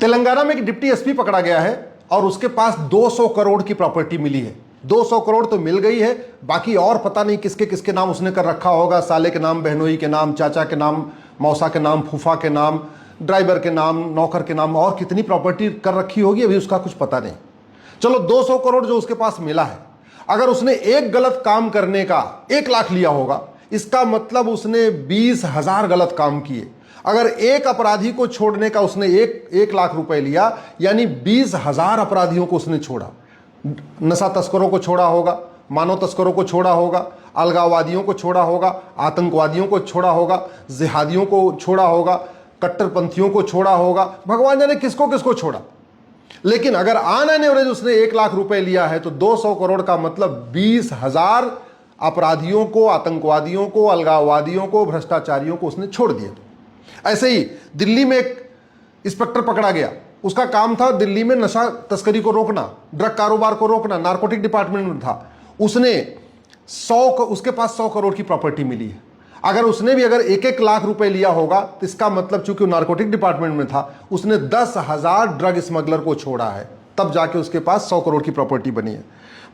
तेलंगाना में एक deputy SP पकड़ा गया है और उसके पास 200 करोड़ की प्रॉपर्टी मिली है। 200 करोड़ तो मिल गई है, बाकी और पता नहीं किसके किसके नाम उसने कर रखा होगा। साले के नाम, बहनोई के नाम, चाचा के नाम, मौसा के नाम, फूफा के नाम, ड्राइवर के नाम, नौकर के नाम, और कितनी प्रॉपर्टी कर रखी होगी अभी उसका कुछ पता नहीं। चलो 200 करोड़ जो उसके पास मिला है, अगर उसने एक गलत काम करने का 1 लाख लिया होगा, इसका मतलब उसने 20,000 गलत काम किए। अगर एक अपराधी को छोड़ने का उसने एक लाख रुपए लिया, यानी 20,000 अपराधियों को उसने छोड़ा। नशा तस्करों को छोड़ा होगा, मानव तस्करों को छोड़ा होगा, अलगाववादियों को छोड़ा होगा, आतंकवादियों को छोड़ा होगा, जिहादियों को छोड़ा होगा, कट्टरपंथियों को छोड़ा होगा, भगवान जाने किसको किसको छोड़ा। लेकिन अगर ऑन एन एवरेज उसने 1 लाख रुपए लिया है तो 200 करोड़ का मतलब 20,000 अपराधियों को, आतंकवादियों को, अलगाववादियों को, भ्रष्टाचारियों को उसने छोड़ दिया। ऐसे ही दिल्ली में एक इंस्पेक्टर पकड़ा गया, उसका काम था दिल्ली में नशा तस्करी को रोकना, ड्रग कारोबार को रोकना, नारकोटिक डिपार्टमेंट में था। उसके पास 100 करोड़ की प्रॉपर्टी मिली है। अगर उसने भी अगर 1-1 लाख रुपए लिया होगा तो इसका मतलब चूंकि वो नारकोटिक डिपार्टमेंट में था, उसने 10,000 ड्रग स्मगलर को छोड़ा है, तब जाके उसके पास 100 करोड़ की प्रॉपर्टी बनी है।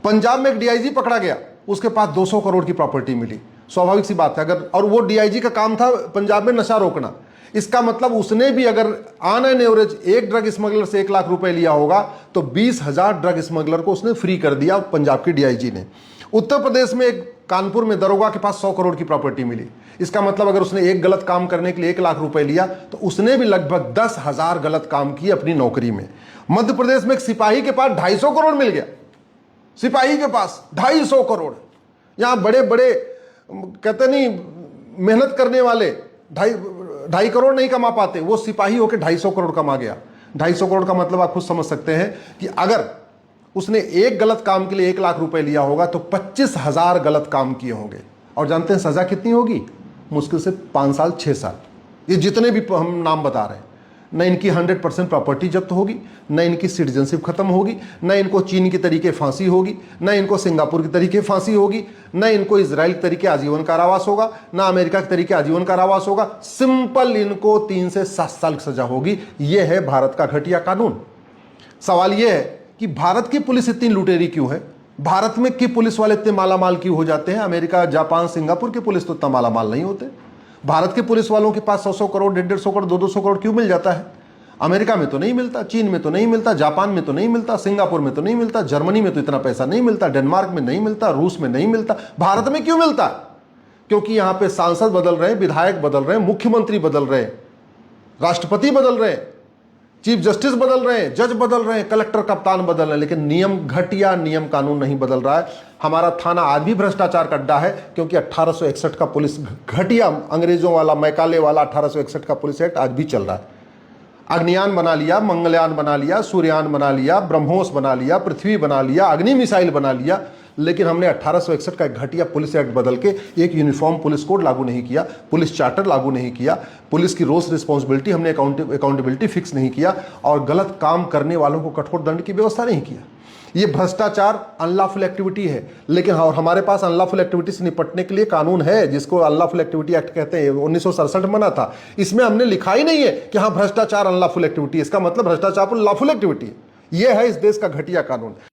पंजाब में एक डीआईजी पकड़ा गया, उसके पास 200 करोड़ की प्रॉपर्टी मिली। स्वाभाविक सी बात है, अगर और वो डीआईजी का काम था पंजाब में नशा रोकना, इसका मतलब उसने भी अगर ऑन एन एवरेज एक ड्रग स्मगलर से 1 लाख रुपए लिया होगा तो 20,000 ड्रग स्मगलर को उसने फ्री कर दिया पंजाब के डीआईजी ने। उत्तर प्रदेश में एक कानपुर में दरोगा के पास 100 करोड़ की प्रॉपर्टी मिली। इसका मतलब अगर उसने एक गलत काम करने के लिए 1 लाख रुपए लिया तो उसने भी लगभग 10,000 गलत काम किए अपनी नौकरी में। मध्य प्रदेश में एक सिपाही के पास 250 करोड़ मिल गया। सिपाही के पास 250 करोड़। यहां बड़े बड़े कहते नहीं मेहनत करने वाले 2.5 करोड़ नहीं कमा पाते, वो सिपाही होकर 250 करोड़ कमा गया। 250 करोड़ का मतलब आप खुद समझ सकते हैं कि अगर उसने एक गलत काम के लिए 1 लाख रुपए लिया होगा तो 25,000 गलत काम किए होंगे। और जानते हैं सजा कितनी होगी? मुश्किल से 5 साल 6 साल। ये जितने भी हम नाम बता रहे हैं, न इनकी 100% प्रॉपर्टी जब्त होगी, न इनकी सिटीजनशिप खत्म होगी, न इनको चीन की तरीके फांसी होगी, न इनको सिंगापुर की तरीके फांसी होगी, न इनको इजराइल के तरीके आजीवन कारावास होगा, न अमेरिका के तरीके आजीवन कारावास होगा। सिंपल इनको 3 से 7 साल की सजा होगी। यह है भारत का घटिया कानून। सवाल यह है कि भारत की पुलिस इतनी लुटेरी क्यों है? भारत में की पुलिस वाले इतने मालामाल क्यों हो जाते हैं? अमेरिका, जापान, सिंगापुर की पुलिस तो इतना मालामाल नहीं होते। भारत के पुलिस वालों के पास 100-100 करोड़, 150 करोड़, 200 करोड़ क्यों मिल जाता है? अमेरिका में तो नहीं मिलता, चीन में तो नहीं मिलता, जापान में तो नहीं मिलता, सिंगापुर में तो नहीं मिलता, जर्मनी में तो इतना पैसा नहीं मिलता, डेनमार्क में नहीं मिलता, रूस में नहीं मिलता। भारत में क्यों मिलता? क्योंकि यहां पे सांसद बदल रहे हैं, विधायक बदल रहे हैं, मुख्यमंत्री बदल रहे हैं, राष्ट्रपति बदल रहे हैं, चीफ जस्टिस बदल रहे हैं, जज बदल रहे हैं, कलेक्टर कप्तान बदल रहे हैं, लेकिन नियम, घटिया नियम कानून नहीं बदल रहा है। हमारा थाना आज भी भ्रष्टाचार का अड्डा है, क्योंकि 1861 का पुलिस, घटिया अंग्रेजों वाला, मैकाले वाला 1861 का पुलिस एक्ट आज भी चल रहा है। अग्नियान बना लिया, मंगलयान बना लिया, सूर्ययान बना लिया, ब्रह्मोस बना लिया, पृथ्वी बना लिया, अग्नि मिसाइल बना लिया, लेकिन हमने 1861 का घटिया पुलिस एक्ट बदल के एक यूनिफॉर्म पुलिस कोड लागू नहीं किया, पुलिस चार्टर लागू नहीं किया, पुलिस की रोल्स रिस्पॉन्सिबिलिटी हमने अकाउंटेबिलिटी फिक्स नहीं किया, और गलत काम करने वालों को कठोर दंड की व्यवस्था नहीं किया। ये भ्रष्टाचार अनलॉफुल एक्टिविटी है, लेकिन हमारे पास अनलॉफुल एक्टिविटी से निपटने के लिए कानून है, जिसको अनलॉफुल एक्टिविटी एक्ट कहते हैं। 1967 बना था, इसमें हमने लिखा ही नहीं है कि हाँ भ्रष्टाचार अनलॉफुल एक्टिविटी है। इसका मतलब भ्रष्टाचार लॉफुल एक्टिविटी है। यह है इस देश का घटिया कानून।